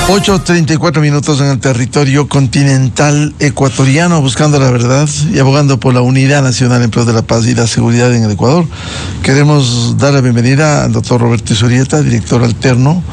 8:34 en el territorio continental ecuatoriano, buscando la verdad y abogando por la unidad nacional en pro de la paz y la seguridad en el Ecuador. Queremos dar la bienvenida al doctor Roberto Izurieta, director alterno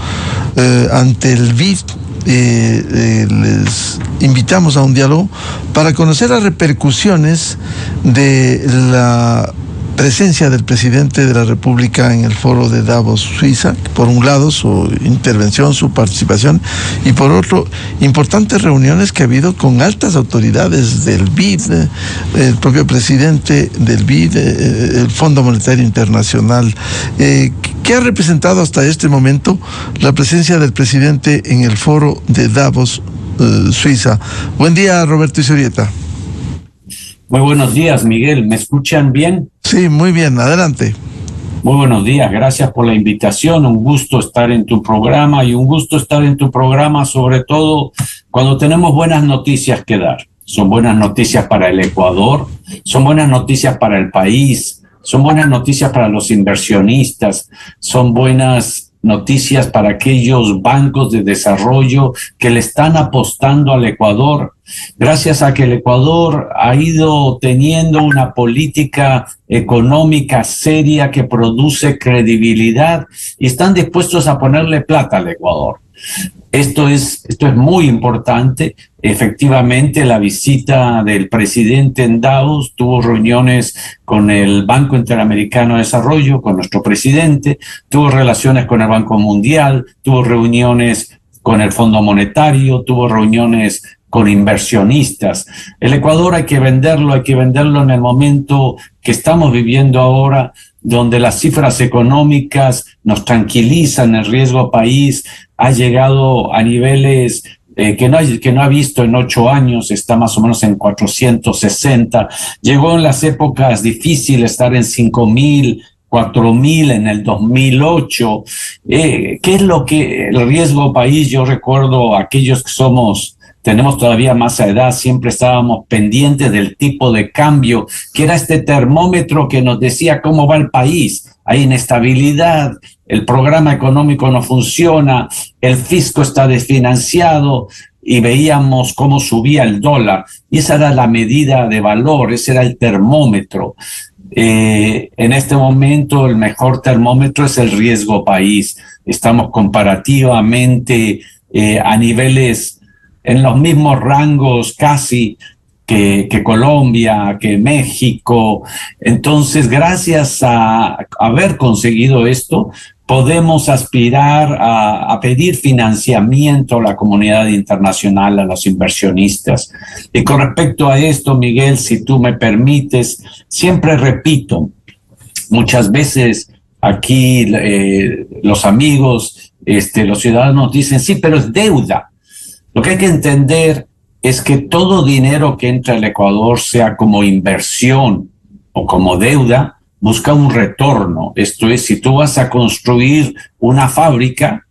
ante el BID. Les invitamos a un diálogo para conocer las repercusiones de la presencia del presidente de la República en el foro de Davos, Suiza. Por un lado, su intervención, su participación, y por otro, importantes reuniones que ha habido con altas autoridades del BID, el propio presidente del BID, el Fondo Monetario Internacional. ¿Qué ha representado hasta este momento la presencia del presidente en el foro de Davos, Suiza? Buen día, Roberto Izurieta. Muy buenos días, Miguel. ¿Me escuchan bien? Sí, muy bien. Adelante. Muy buenos días. Gracias por la invitación. Un gusto estar en tu programa y un gusto estar en tu programa, sobre todo cuando tenemos buenas noticias que dar. Son buenas noticias para el Ecuador, son buenas noticias para el país, son buenas noticias para los inversionistas, son buenas noticias para aquellos bancos de desarrollo que le están apostando al Ecuador, gracias a que el Ecuador ha ido teniendo una política económica seria que produce credibilidad y están dispuestos a ponerle plata al Ecuador. Esto es muy importante. Efectivamente, la visita del presidente en Davos, tuvo reuniones con el Banco Interamericano de Desarrollo, con nuestro presidente, tuvo relaciones con el Banco Mundial, tuvo reuniones con el Fondo Monetario, tuvo reuniones con inversionistas. El Ecuador hay que venderlo en el momento que estamos viviendo ahora, donde las cifras económicas nos tranquilizan, el riesgo país ha llegado a niveles que no ha visto en 8 años, está más o menos en 460, llegó en las épocas difíciles estar en 5.000, 4.000 en el 2008. ¿Qué es lo que el riesgo país? Yo recuerdo a aquellos que tenemos todavía más edad, siempre estábamos pendientes del tipo de cambio, que era este termómetro que nos decía cómo va el país. Hay inestabilidad, el programa económico no funciona, el fisco está desfinanciado, y veíamos cómo subía el dólar. Y esa era la medida de valor, ese era el termómetro. En este momento el mejor termómetro es el riesgo país. Estamos comparativamente a niveles en los mismos rangos casi que Colombia, que México. Entonces, gracias a haber conseguido esto, podemos aspirar a pedir financiamiento a la comunidad internacional, a los inversionistas. Y con respecto a esto, Miguel, si tú me permites, siempre repito, muchas veces aquí los amigos, los ciudadanos dicen, sí, pero es deuda. Lo que hay que entender es que todo dinero que entra al Ecuador, sea como inversión o como deuda, busca un retorno. Esto es, si tú vas a construir una fábrica,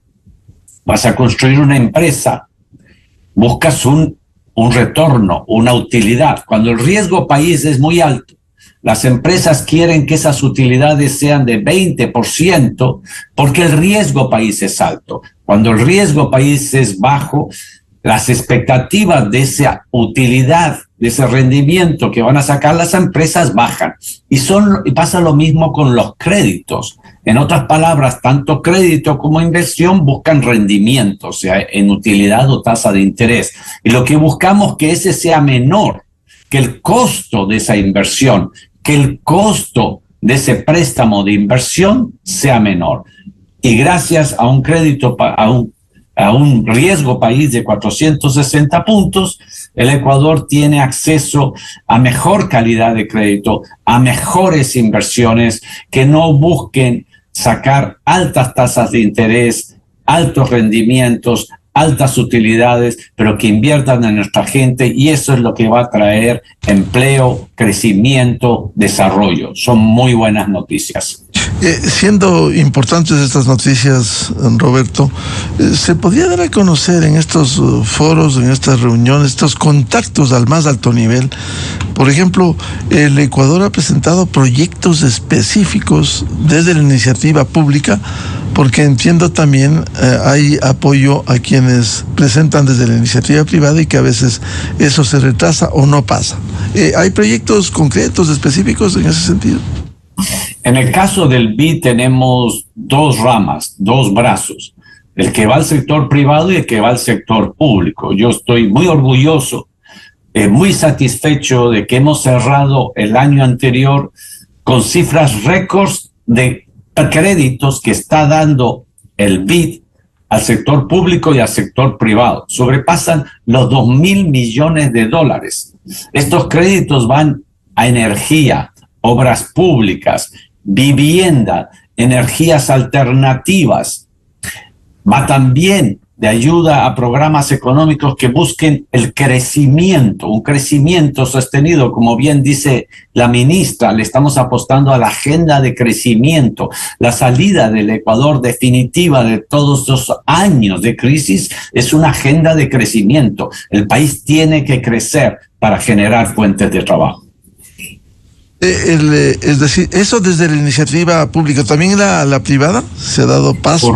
vas a construir una empresa, buscas un retorno, una utilidad. Cuando el riesgo país es muy alto, las empresas quieren que esas utilidades sean de 20% porque el riesgo país es alto. Cuando el riesgo país es bajo, las expectativas de esa utilidad, de ese rendimiento que van a sacar las empresas bajan. Y pasa lo mismo con los créditos. En otras palabras, tanto crédito como inversión buscan rendimiento, o sea, en utilidad o tasa de interés. Y lo que buscamos es que ese sea menor, que el costo de esa inversión, que el costo de ese préstamo de inversión sea menor. Y gracias a un crédito, a un riesgo país de 460 puntos, el Ecuador tiene acceso a mejor calidad de crédito, a mejores inversiones que no busquen sacar altas tasas de interés, altos rendimientos, altas utilidades, pero que inviertan en nuestra gente, y eso es lo que va a traer empleo, crecimiento, desarrollo. Son muy buenas noticias. Siendo importantes estas noticias, Roberto, ¿se podría dar a conocer en estos foros, en estas reuniones, estos contactos al más alto nivel? Por ejemplo, el Ecuador ha presentado proyectos específicos desde la iniciativa pública Porque entiendo también hay apoyo a quienes presentan desde la iniciativa privada y que a veces eso se retrasa o no pasa. ¿Hay proyectos concretos, específicos en ese sentido? En el caso del BID tenemos dos ramas, dos brazos, el que va al sector privado y el que va al sector público. Yo estoy muy orgulloso, muy satisfecho de que hemos cerrado el año anterior con cifras récords de créditos que está dando el BID al sector público y al sector privado. Sobrepasan los 2.000 millones de dólares. Estos créditos van a energía, obras públicas, vivienda, energías alternativas. Va también de ayuda a programas económicos que busquen el crecimiento, un crecimiento sostenido, como bien dice la ministra, le estamos apostando a la agenda de crecimiento, la salida del Ecuador definitiva de todos estos años de crisis es una agenda de crecimiento. El país tiene que crecer para generar fuentes de trabajo. Es decir, eso desde la iniciativa pública, ¿también la privada se ha dado paso?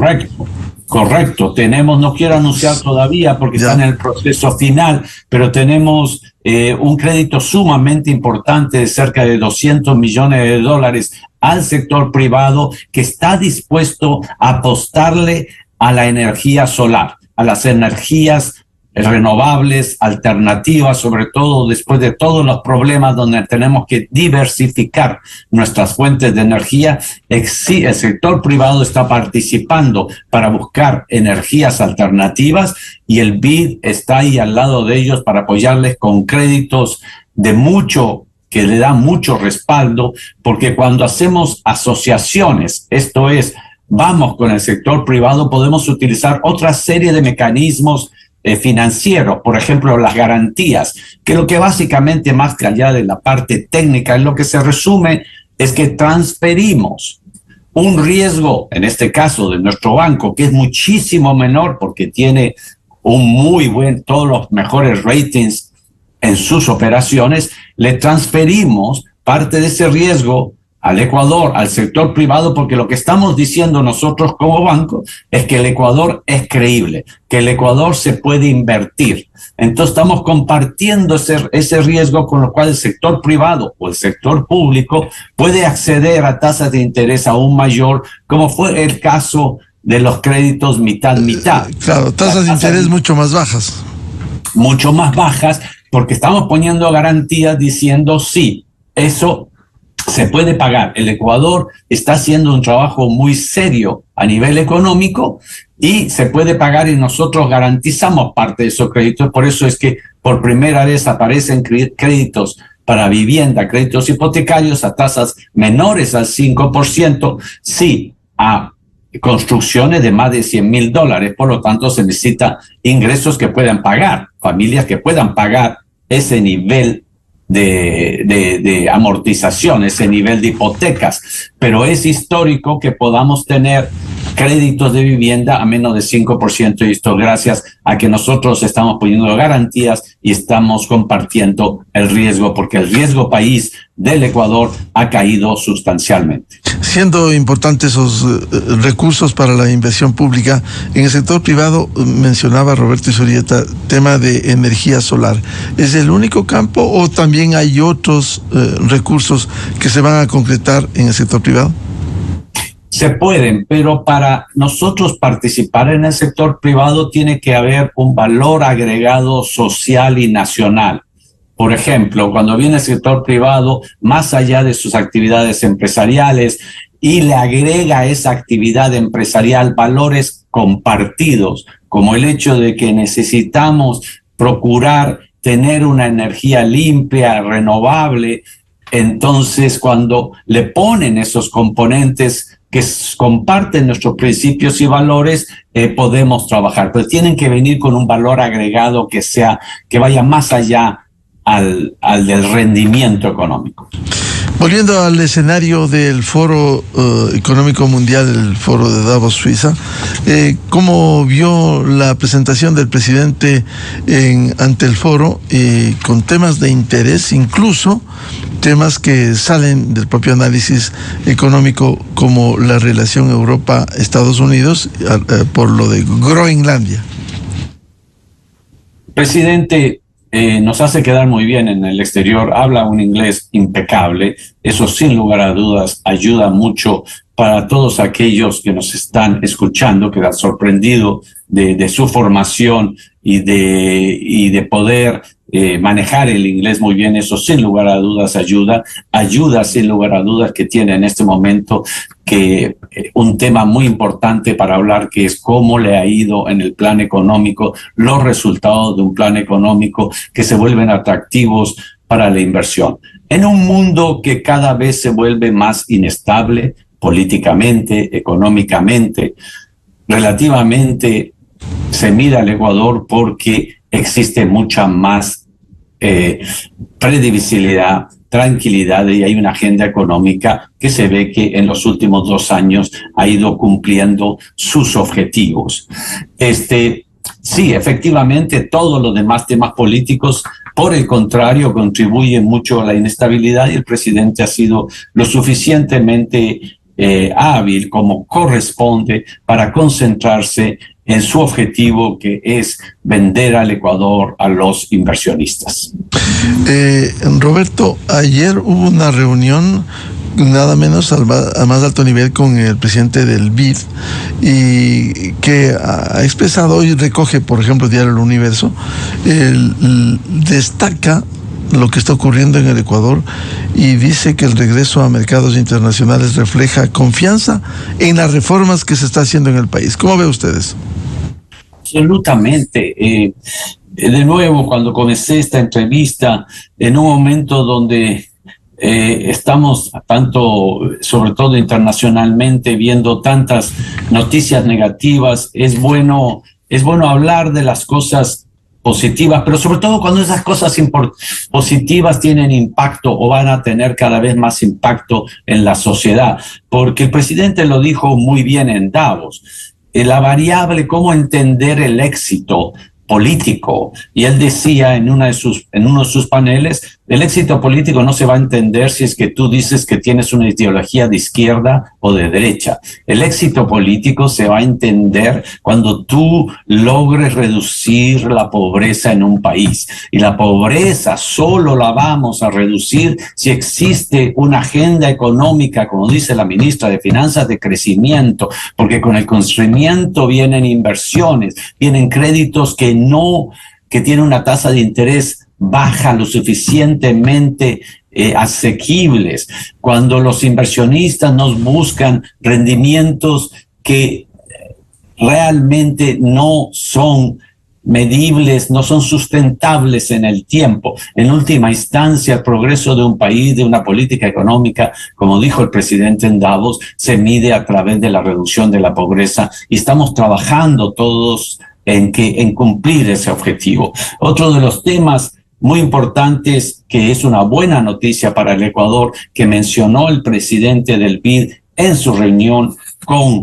Correcto, tenemos, no quiero anunciar todavía porque está en el proceso final, pero tenemos un crédito sumamente importante de cerca de 200 millones de dólares al sector privado que está dispuesto a apostarle a la energía solar, a las energías renovables, alternativas, sobre todo después de todos los problemas donde tenemos que diversificar nuestras fuentes de energía. El sector privado está participando para buscar energías alternativas y el BID está ahí al lado de ellos para apoyarles con créditos de mucho, que le da mucho respaldo, porque cuando hacemos asociaciones, esto es, vamos con el sector privado, podemos utilizar otra serie de mecanismos financieros, por ejemplo, las garantías, que lo que básicamente, más que allá de la parte técnica, en lo que se resume es que transferimos un riesgo, en este caso de nuestro banco, que es muchísimo menor porque tiene todos los mejores ratings en sus operaciones, le transferimos parte de ese riesgo al Ecuador, al sector privado, porque lo que estamos diciendo nosotros como banco es que el Ecuador es creíble, que el Ecuador se puede invertir. Entonces estamos compartiendo ese riesgo, con lo cual el sector privado o el sector público puede acceder a tasas de interés aún mayor, como fue el caso de los créditos mitad-mitad. Claro, tasas de interés mucho más bajas. Mucho más bajas, porque estamos poniendo garantías diciendo sí, eso se puede pagar. El Ecuador está haciendo un trabajo muy serio a nivel económico y se puede pagar y nosotros garantizamos parte de esos créditos. Por eso es que por primera vez aparecen créditos para vivienda, créditos hipotecarios a tasas menores al 5%, sí, a construcciones de más de $100,000. Por lo tanto, se necesita ingresos que puedan pagar, familias que puedan pagar ese nivel de amortización, ese nivel de hipotecas, pero es histórico que podamos tener créditos de vivienda a menos de 5%, y esto gracias a que nosotros estamos poniendo garantías y estamos compartiendo el riesgo, porque el riesgo país del Ecuador ha caído sustancialmente. Siendo importantes esos recursos para la inversión pública, en el sector privado mencionaba Roberto Izurieta, tema de energía solar. ¿Es el único campo o también hay otros recursos que se van a concretar en el sector privado? Se pueden, pero para nosotros participar en el sector privado tiene que haber un valor agregado social y nacional. Por ejemplo, cuando viene el sector privado, más allá de sus actividades empresariales, y le agrega a esa actividad empresarial valores compartidos, como el hecho de que necesitamos procurar tener una energía limpia, renovable. Entonces, cuando le ponen esos componentes que comparten nuestros principios y valores, podemos trabajar, pero tienen que venir con un valor agregado que vaya más allá al del rendimiento económico. Volviendo al escenario del Foro Económico Mundial, el Foro de Davos, Suiza, ¿cómo vio la presentación del presidente ante el foro con temas de interés, incluso temas que salen del propio análisis económico, como la relación Europa-Estados Unidos por lo de Groenlandia? Presidente, nos hace quedar muy bien en el exterior, habla un inglés impecable, eso sin lugar a dudas ayuda mucho para todos aquellos que nos están escuchando, que han sorprendido de su formación y de poder manejar el inglés muy bien. Eso sin lugar a dudas ayuda sin lugar a dudas que tiene en este momento que un tema muy importante para hablar, que es cómo le ha ido en el plan económico, los resultados de un plan económico que se vuelven atractivos para la inversión. En un mundo que cada vez se vuelve más inestable políticamente, económicamente, relativamente se mira al Ecuador porque existe mucha más previsibilidad, tranquilidad, y hay una agenda económica que se ve que en los últimos 2 años ha ido cumpliendo sus objetivos. Sí, efectivamente, todos los demás temas políticos, por el contrario, contribuyen mucho a la inestabilidad, y el presidente ha sido lo suficientemente hábil como corresponde para concentrarse en su objetivo, que es vender al Ecuador a los inversionistas. Roberto, ayer hubo una reunión nada menos al más alto nivel con el presidente del BID, y que ha expresado, hoy recoge, por ejemplo, Diario El Universo, destaca lo que está ocurriendo en el Ecuador y dice que el regreso a mercados internacionales refleja confianza en las reformas que se está haciendo en el país. ¿Cómo ve ustedes? Absolutamente. De nuevo, cuando comencé esta entrevista, en un momento donde estamos tanto, sobre todo internacionalmente, viendo tantas noticias negativas, es bueno hablar de las cosas positivas, pero sobre todo cuando esas cosas positivas tienen impacto o van a tener cada vez más impacto en la sociedad, porque el presidente lo dijo muy bien en Davos, la variable, cómo entender el éxito político, y él decía en uno de sus paneles, el éxito político no se va a entender si es que tú dices que tienes una ideología de izquierda o de derecha. El éxito político se va a entender cuando tú logres reducir la pobreza en un país, y la pobreza solo la vamos a reducir si existe una agenda económica, como dice la ministra de Finanzas, de crecimiento, porque con el crecimiento vienen inversiones, vienen créditos que tienen una tasa de interés baja, lo suficientemente asequibles. Cuando los inversionistas nos buscan rendimientos que realmente no son medibles, no son sustentables en el tiempo. En última instancia, el progreso de un país, de una política económica, como dijo el presidente en Davos, se mide a través de la reducción de la pobreza, y estamos trabajando todos en cumplir ese objetivo. Otro de los temas muy importantes, que es una buena noticia para el Ecuador, que mencionó el presidente del BID en su reunión con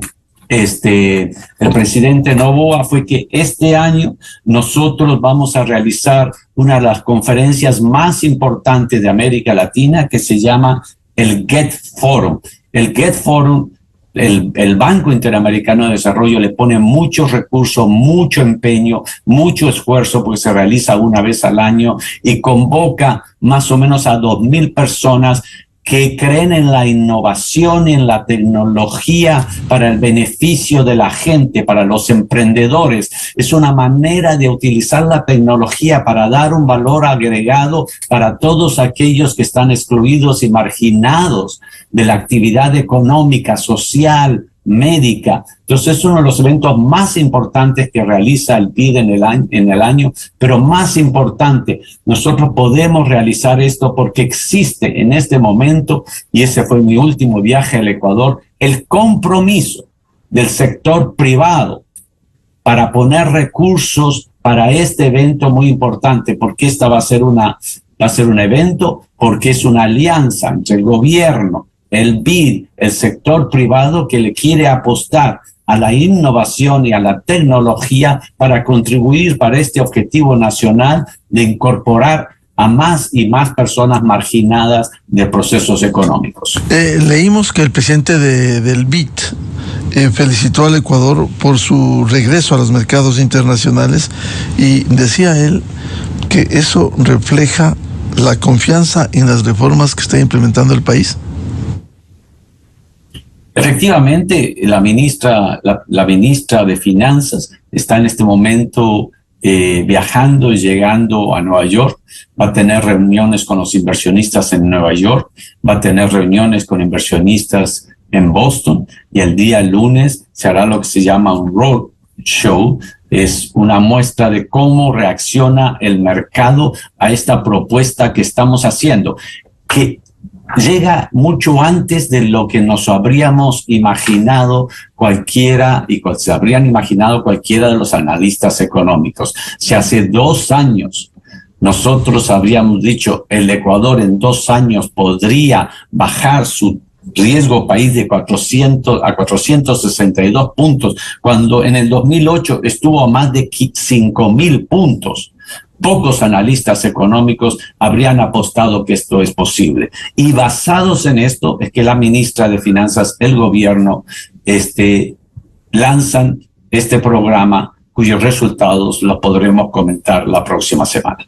el presidente Noboa, fue que este año nosotros vamos a realizar una de las conferencias más importantes de América Latina, que se llama el GET Forum. El GET Forum, el Banco Interamericano de Desarrollo le pone muchos recursos, mucho empeño, mucho esfuerzo, porque se realiza una vez al año y convoca más o menos a 2,000 personas que creen en la innovación y en la tecnología para el beneficio de la gente, para los emprendedores. Es una manera de utilizar la tecnología para dar un valor agregado para todos aquellos que están excluidos y marginados de la actividad económica, social, médica. Entonces es uno de los eventos más importantes que realiza el BID en el año, pero más importante, nosotros podemos realizar esto porque existe en este momento, y ese fue mi último viaje al Ecuador, el compromiso del sector privado para poner recursos para este evento muy importante, porque esta va a ser una va a ser un evento porque es una alianza entre el gobierno, el BID, el sector privado que le quiere apostar a la innovación y a la tecnología para contribuir para este objetivo nacional de incorporar a más y más personas marginadas de procesos económicos. Leímos que el presidente del BID felicitó al Ecuador por su regreso a los mercados internacionales y decía él que eso refleja la confianza en las reformas que está implementando el país. Efectivamente, la ministra de Finanzas está en este momento viajando y llegando a Nueva York. Va a tener reuniones con los inversionistas en Nueva York, va a tener reuniones con inversionistas en Boston y el día lunes se hará lo que se llama un road show. Es una muestra de cómo reacciona el mercado a esta propuesta que estamos haciendo, que llega mucho antes de lo que nos habríamos imaginado cualquiera y se habrían imaginado cualquiera de los analistas económicos. Si hace 2 años nosotros habríamos dicho el Ecuador en 2 años podría bajar su riesgo país de 400 a 462 puntos, cuando en el 2008 estuvo a más de 5.000 puntos. Pocos analistas económicos habrían apostado que esto es posible. Y basados en esto es que la ministra de Finanzas, el gobierno, lanzan este programa cuyos resultados los podremos comentar la próxima semana.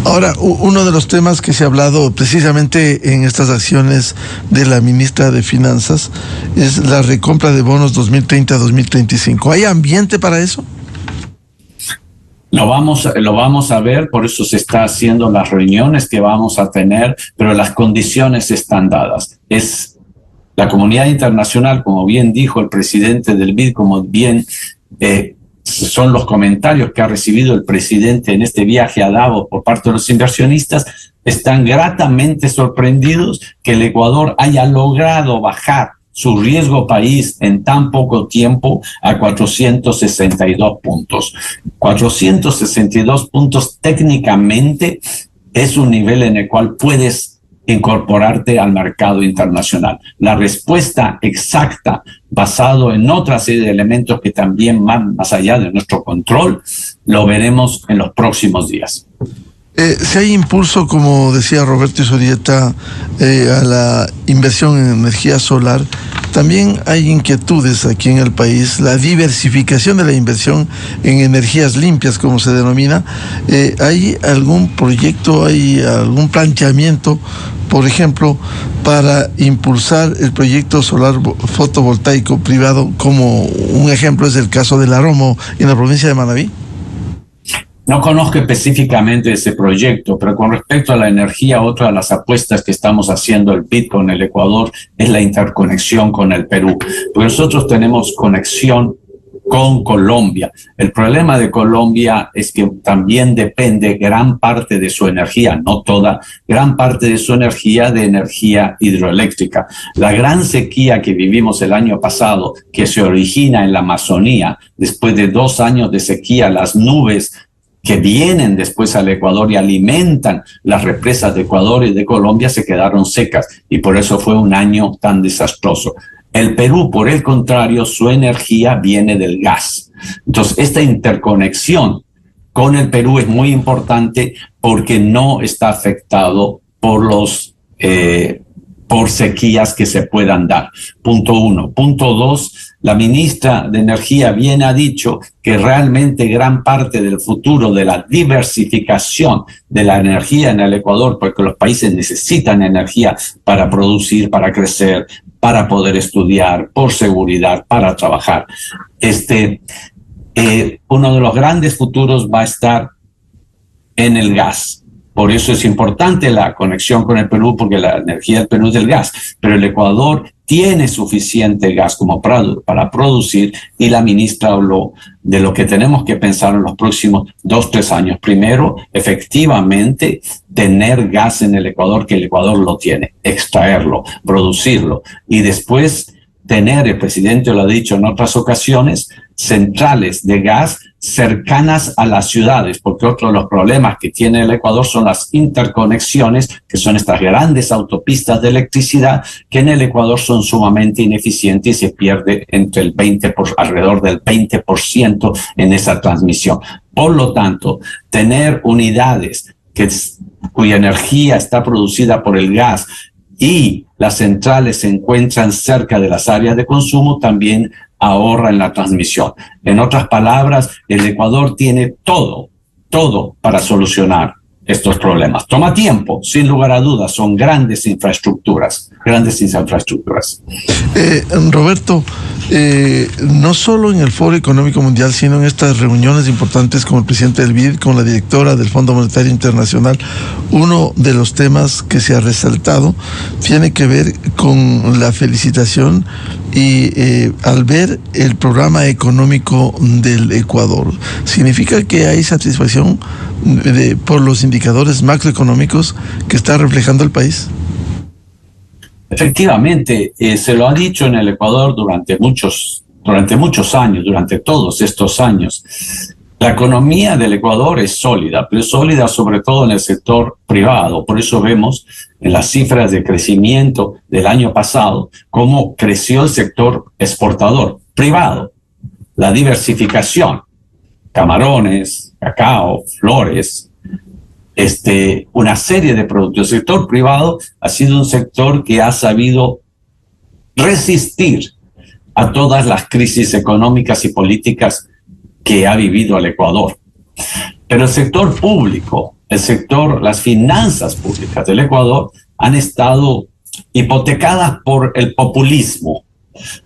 Ahora, uno de los temas que se ha hablado precisamente en estas acciones de la ministra de Finanzas es la recompra de bonos 2030-2035. ¿Hay ambiente para eso? Lo vamos a ver, por eso se está haciendo las reuniones que vamos a tener, pero las condiciones están dadas. Es la comunidad internacional, como bien dijo el presidente del BID, como bien son los comentarios que ha recibido el presidente en este viaje a Davos por parte de los inversionistas, están gratamente sorprendidos que el Ecuador haya logrado bajar su riesgo país en tan poco tiempo a 462 puntos. 462 puntos técnicamente es un nivel en el cual puedes incorporarte al mercado internacional. La respuesta exacta, basado en otra serie de elementos que también van más allá de nuestro control, lo veremos en los próximos días. Si hay impulso, como decía Roberto Izurieta, a la inversión en energía solar, también hay inquietudes aquí en el país, la diversificación de la inversión en energías limpias, como se denomina. ¿Hay algún proyecto, hay algún planteamiento, por ejemplo, para impulsar el proyecto solar fotovoltaico privado, como un ejemplo es el caso del Aromo en la provincia de Manabí? No conozco específicamente ese proyecto, pero con respecto a la energía, otra de las apuestas que estamos haciendo el BID con el Ecuador es la interconexión con el Perú. Porque nosotros tenemos conexión con Colombia. El problema de Colombia es que también depende gran parte de su energía, no toda, gran parte de su energía de energía hidroeléctrica. La gran sequía que vivimos el año pasado, que se origina en la Amazonía, después de 2 años de sequía, las nubes que vienen después al Ecuador y alimentan las represas de Ecuador y de Colombia se quedaron secas y por eso fue un año tan desastroso. El Perú, por el contrario, su energía viene del gas. Entonces, esta interconexión con el Perú es muy importante porque no está afectado por sequías que se puedan dar. Punto 1. Punto 2, la ministra de Energía bien ha dicho que realmente gran parte del futuro de la diversificación de la energía en el Ecuador, porque los países necesitan energía para producir, para crecer, para poder estudiar, por seguridad, para trabajar. Uno de los grandes futuros va a estar en el gas. Por eso es importante la conexión con el Perú, porque la energía del Perú es del gas, pero el Ecuador tiene suficiente gas como para producir, y la ministra habló de lo que tenemos que pensar en los próximos 2-3 años. Primero, efectivamente, tener gas en el Ecuador, que el Ecuador lo tiene, extraerlo, producirlo, y después tener, el presidente lo ha dicho en otras ocasiones, centrales de gas cercanas a las ciudades, porque otro de los problemas que tiene el Ecuador son las interconexiones, que son estas grandes autopistas de electricidad, que en el Ecuador son sumamente ineficientes y se pierde entre el alrededor del 20% en esa transmisión. Por lo tanto, tener unidades cuya energía está producida por el gas y las centrales se encuentran cerca de las áreas de consumo también ahorra en la transmisión. En otras palabras, el Ecuador tiene todo para solucionar estos problemas. Toma tiempo, sin lugar a dudas, son grandes infraestructuras. Roberto, no solo en el Foro Económico Mundial, sino en estas reuniones importantes con el presidente del BID, con la directora del Fondo Monetario Internacional, uno de los temas que se ha resaltado tiene que ver con la felicitación y al ver el programa económico del Ecuador. ¿Significa que hay satisfacción por los indicadores macroeconómicos que está reflejando el país? Efectivamente, se lo ha dicho en el Ecuador durante muchos años, durante todos estos años. La economía del Ecuador es sólida, pero es sólida sobre todo en el sector privado. Por eso vemos en las cifras de crecimiento del año pasado cómo creció el sector exportador privado. La diversificación, camarones, cacao, flores, una serie de productos. El sector privado ha sido un sector que ha sabido resistir a todas las crisis económicas y políticas que ha vivido el Ecuador. Pero el sector público, las finanzas públicas del Ecuador han estado hipotecadas por el populismo.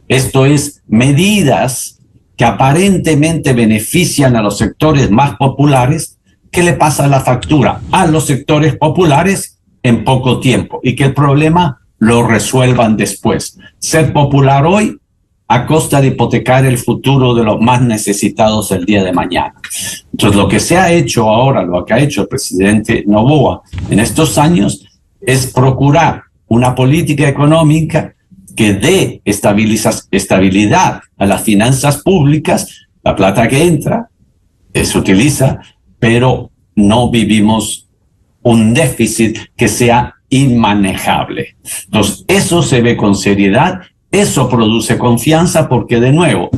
Esto es, medidas que aparentemente benefician a los sectores más populares, que le pasan la factura a los sectores populares en poco tiempo y que el problema lo resuelvan después. Ser popular hoy a costa de hipotecar el futuro de los más necesitados el día de mañana. Entonces, lo que se ha hecho ahora, lo que ha hecho el presidente Noboa en estos años, es procurar una política económica que dé estabilidad a las finanzas públicas. La plata que entra se utiliza, pero no vivimos un déficit que sea inmanejable. Entonces, eso se ve con seriedad, eso produce confianza, porque de nuevo,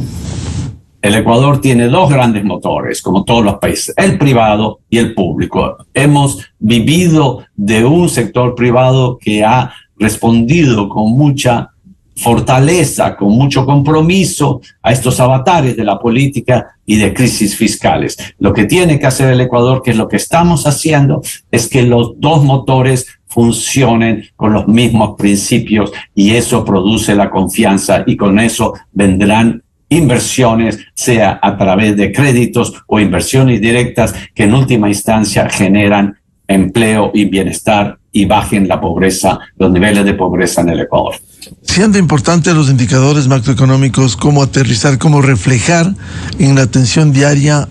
el Ecuador tiene dos grandes motores, como todos los países, el privado y el público. Hemos vivido de un sector privado que ha respondido con mucha fortaleza, con mucho compromiso a estos avatares de la política y de crisis fiscales. Lo que tiene que hacer el Ecuador, que es lo que estamos haciendo, es que los dos motores funcionen con los mismos principios, y eso produce la confianza, y con eso vendrán inversiones, sea a través de créditos o inversiones directas, que en última instancia generan empleo y bienestar y bajen la pobreza, los niveles de pobreza en el Ecuador. Siendo importantes los indicadores macroeconómicos, cómo aterrizar, cómo reflejar en la atención diaria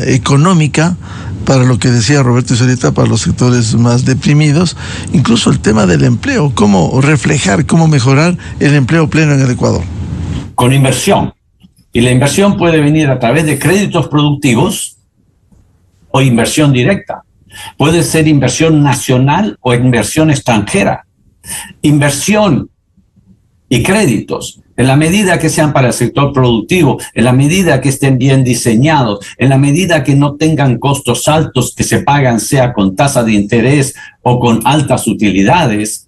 económica, para lo que decía Roberto ahorita, para los sectores más deprimidos, incluso el tema del empleo, cómo reflejar, cómo mejorar el empleo pleno en el Ecuador. Con inversión. Y la inversión puede venir a través de créditos productivos o inversión directa. Puede ser inversión nacional o inversión extranjera. Inversión y créditos, en la medida que sean para el sector productivo, en la medida que estén bien diseñados, en la medida que no tengan costos altos que se pagan, sea con tasa de interés o con altas utilidades,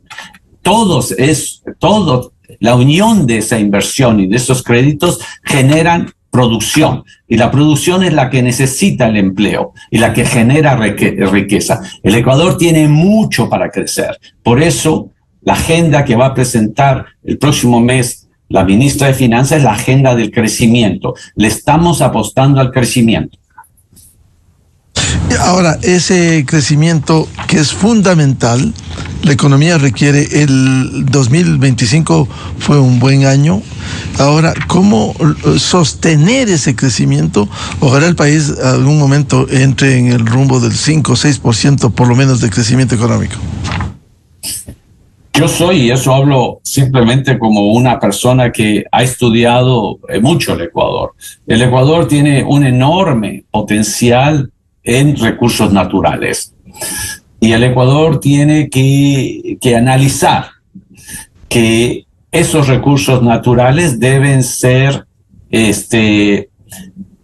la unión de esa inversión y de esos créditos generan producción, y la producción es la que necesita el empleo y la que genera riqueza. El Ecuador tiene mucho para crecer. Por eso, la agenda que va a presentar el próximo mes la ministra de Finanzas es la agenda del crecimiento. Le estamos apostando al crecimiento. Ahora, ese crecimiento que es fundamental, la economía requiere. El 2025 fue un buen año. Ahora, ¿cómo sostener ese crecimiento? Ojalá el país en algún momento entre en el rumbo del 5 o 6% por lo menos de crecimiento económico. Yo soy, y eso hablo simplemente como una persona que ha estudiado mucho el Ecuador. El Ecuador tiene un enorme potencial en recursos naturales. Y el Ecuador tiene que analizar que esos recursos naturales deben ser,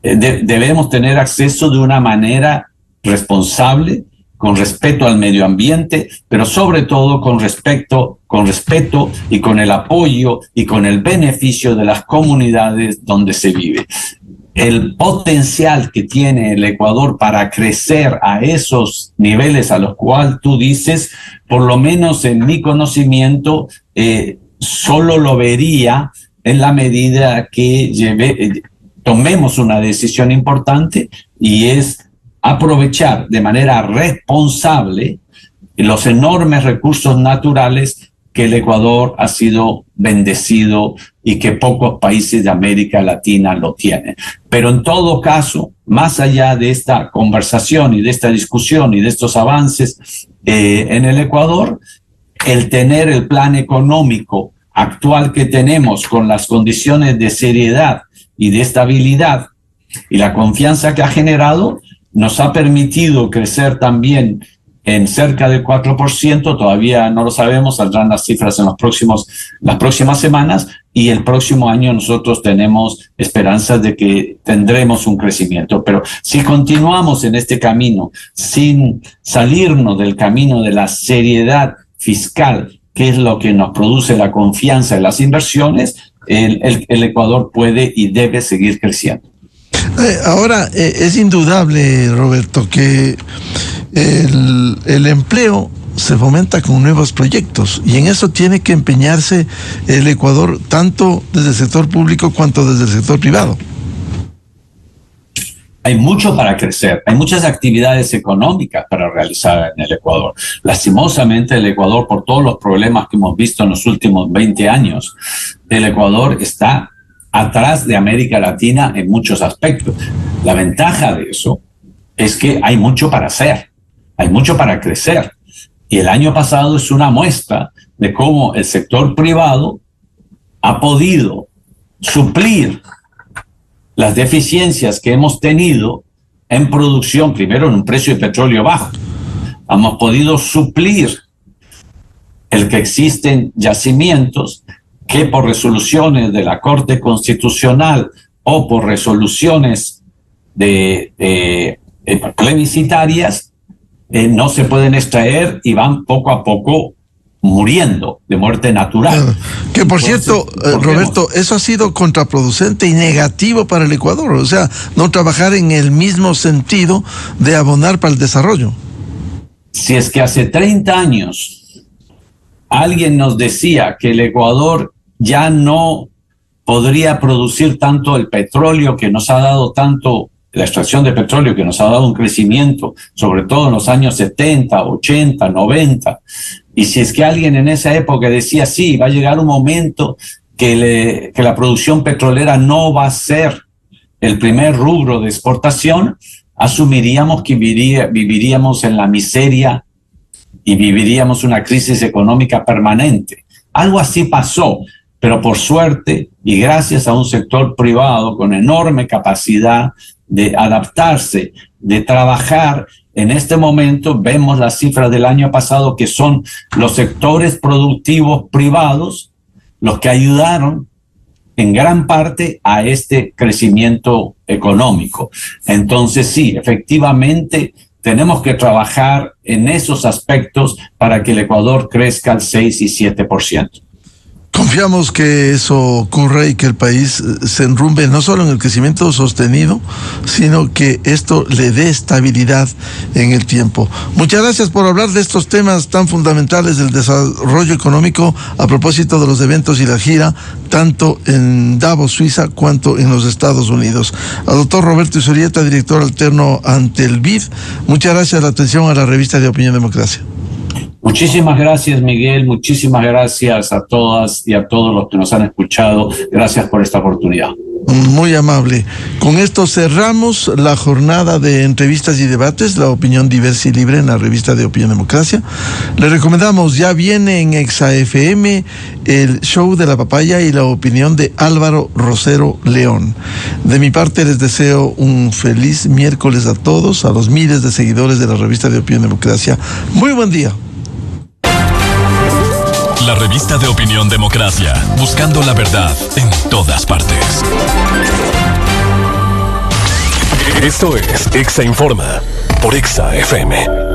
debemos tener acceso de una manera responsable, con respeto al medio ambiente, pero sobre todo con respeto y con el apoyo y con el beneficio de las comunidades donde se vive. El potencial que tiene el Ecuador para crecer a esos niveles a los cuales tú dices, por lo menos en mi conocimiento, solo lo vería en la medida que tomemos una decisión importante, y es aprovechar de manera responsable los enormes recursos naturales que el Ecuador ha sido bendecido y que pocos países de América Latina lo tienen. Pero en todo caso, más allá de esta conversación y de esta discusión y de estos avances en el Ecuador, el tener el plan económico actual que tenemos, con las condiciones de seriedad y de estabilidad y la confianza que ha generado, nos ha permitido crecer también en cerca del 4%, todavía no lo sabemos, saldrán las cifras en las próximas semanas, y el próximo año nosotros tenemos esperanzas de que tendremos un crecimiento. Pero si continuamos en este camino, sin salirnos del camino de la seriedad fiscal, que es lo que nos produce la confianza en las inversiones, el Ecuador puede y debe seguir creciendo. Ahora, es indudable, Roberto, que el empleo se fomenta con nuevos proyectos, y en eso tiene que empeñarse el Ecuador, tanto desde el sector público cuanto desde el sector privado. Hay mucho para crecer, hay muchas actividades económicas para realizar en el Ecuador. Lastimosamente, el Ecuador, por todos los problemas que hemos visto en los últimos 20 años, el Ecuador está atrás de América Latina en muchos aspectos. La ventaja de eso es que hay mucho para hacer, hay mucho para crecer. Y el año pasado es una muestra de cómo el sector privado ha podido suplir las deficiencias que hemos tenido en producción, primero en un precio de petróleo bajo. Hemos podido suplir el que existen yacimientos que por resoluciones de la Corte Constitucional o por resoluciones plebiscitarias no se pueden extraer y van poco a poco muriendo de muerte natural. Que por cierto, Roberto, eso ha sido contraproducente y negativo para el Ecuador, o sea, no trabajar en el mismo sentido de abonar para el desarrollo. Si es que hace 30 años alguien nos decía que el Ecuador ya no podría producir tanto el petróleo que nos ha dado tanto, la extracción de petróleo que nos ha dado un crecimiento, sobre todo en los años 70, 80, 90, y si es que alguien en esa época decía, sí, va a llegar un momento que la producción petrolera no va a ser el primer rubro de exportación, asumiríamos que viviríamos en la miseria y viviríamos una crisis económica permanente. Algo así pasó, pero por suerte y gracias a un sector privado con enorme capacidad de adaptarse, de trabajar, en este momento vemos las cifras del año pasado, que son los sectores productivos privados los que ayudaron en gran parte a este crecimiento económico. Entonces sí, efectivamente tenemos que trabajar en esos aspectos para que el Ecuador crezca al 6 y 7%. Confiamos que eso ocurra y que el país se enrumbe no solo en el crecimiento sostenido, sino que esto le dé estabilidad en el tiempo. Muchas gracias por hablar de estos temas tan fundamentales del desarrollo económico a propósito de los eventos y la gira, tanto en Davos, Suiza, cuanto en los Estados Unidos. Al doctor Roberto Izurieta, director alterno ante el BID, muchas gracias por la atención a la revista de Opinión Democracia. Muchísimas gracias, Miguel. Muchísimas gracias a todas y a todos los que nos han escuchado. Gracias por esta oportunidad. Muy amable. Con esto cerramos la jornada de entrevistas y debates, la opinión diversa y libre en la revista de Opinión Democracia. Le recomendamos, ya viene en Exa FM el show de la papaya y la opinión de Álvaro Rosero León. De mi parte les deseo un feliz miércoles a todos, a los miles de seguidores de la revista de Opinión Democracia. Muy buen día. La revista de Opinión Democracia, buscando la verdad en todas partes. Esto es Exa Informa por Exa FM.